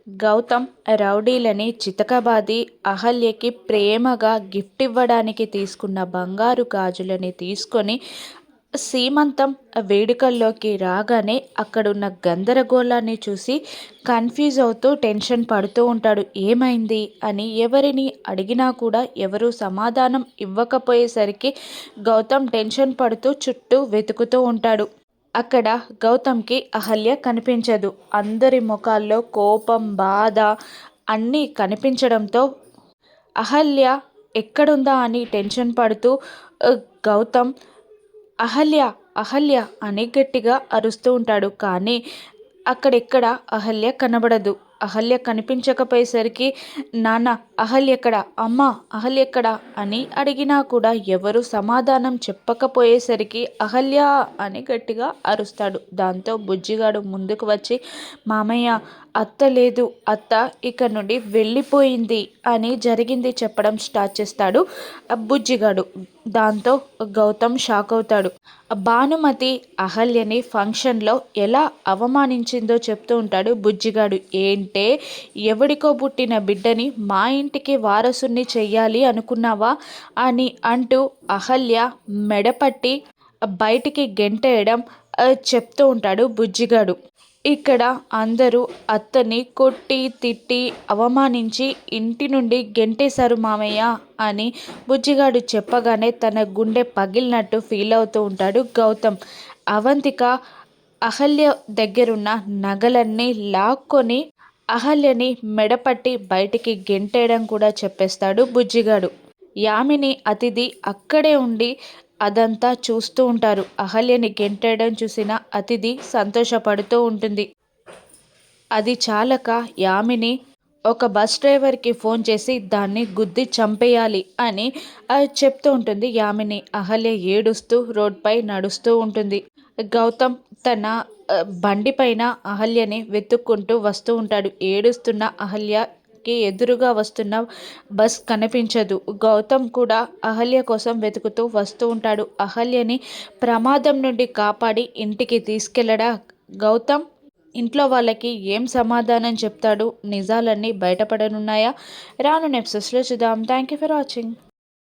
గౌతమ్ రౌడీలని చితకబాది అహల్యకి ప్రేమగా గిఫ్ట్ ఇవ్వడానికి తీసుకున్న బంగారు గాజులని తీసుకొని సీమంతం వేడుకల్లోకి రాగానే అక్కడున్న గందరగోళాన్ని చూసి కన్ఫ్యూజ్ అవుతూ టెన్షన్ పడుతూ ఉంటాడు. ఏమైంది అని ఎవరిని అడిగినా కూడా ఎవరు సమాధానం ఇవ్వకపోయేసరికి గౌతమ్ టెన్షన్ పడుతూ చుట్టూ వెతుకుతూ ఉంటాడు. అక్కడ గౌతమ్కి అహల్య కనిపించదు. అందరి ముఖాల్లో కోపం, బాధ అన్నీ కనిపించడంతో అహల్య ఎక్కడుందా అని టెన్షన్ పడుతూ "అ, గౌతమ్, అహల్య, అహల్య" అని గట్టిగా అరుస్తూ ఉంటాడు. కానీ అక్కడెక్కడ అహల్య కనబడదు. అహల్య కనిపించకపోయేసరికి నాన్న, అహల్య ఎక్కడ, అమ్మ, అహల్య ఎక్కడ అని అడిగినా కూడా ఎవరు సమాధానం చెప్పకపోయేసరికి అహల్య అని గట్టిగా అరుస్తాడు. దాంతో బుజ్జిగాడు ముందుకు వచ్చి మామయ్య, అత్త లేదు, అత్త ఇక నుండి వెళ్ళిపోయింది అని జరిగింది చెప్పడం స్టార్ట్ చేస్తాడు బుజ్జిగాడు. దాంతో గౌతమ్ షాక్ అవుతాడు. భానుమతి అహల్యని ఫంక్షన్లో ఎలా అవమానించిందో చెప్తూ ఉంటాడు బుజ్జిగాడు. ఏంటే, ఎవడికో పుట్టిన బిడ్డని మా ఇంటికి వారసుని చెయ్యాలి అనుకున్నావా అని అంటూ అహల్య మెడపట్టి బయటికి గెంటేయడం చెప్తూ ఉంటాడు బుజ్జిగాడు. ఇక్కడ అందరూ అత్తని కొట్టి తిట్టి అవమానించి ఇంటి నుండి గెంటేశారు మామయ్య అని బుజ్జిగాడు చెప్పగానే తన గుండె పగిలినట్టు ఫీల్ అవుతూ ఉంటాడు గౌతమ్. అవంతిక అహల్య దగ్గరున్న నగలన్నీ లాక్కొని అహల్యని మెడపట్టి బయటికి గెంటేయడం కూడా చెప్పేస్తాడు బుజ్జిగాడు. యామిని అతిథి అక్కడే ఉండి అదంతా చూస్తూ ఉంటారు. అహల్యని గెంటేయడం చూసిన అతిథి సంతోషపడుతూ ఉంటుంది. అది చాలక యామిని ఒక బస్ డ్రైవర్కి ఫోన్ చేసి దాన్ని గుద్ది చంపేయాలి అని చెప్తూ ఉంటుంది యామిని. అహల్య ఏడుస్తూ రోడ్పై నడుస్తూ ఉంటుంది. గౌతమ్ తన బండి పైన అహల్యని వెతుక్కుంటూ వస్తూ ఉంటాడు. ఏడుస్తున్న అహల్యకి ఎదురుగా వస్తున్న బస్ కనిపించదు. గౌతమ్ కూడా అహల్య కోసం వెతుకుతూ వస్తూ ఉంటాడు. అహల్యని ప్రమాదం నుండి కాపాడి ఇంటికి తీసుకెళ్ళడా గౌతమ్. ఇంట్లో వాళ్ళకి ఏం సమాధానం చెప్తాడు? నిజాలన్నీ బయటపడనున్నాయా? రానున్న ఎపిసోడ్స్లో చూద్దాం. Thank you for watching.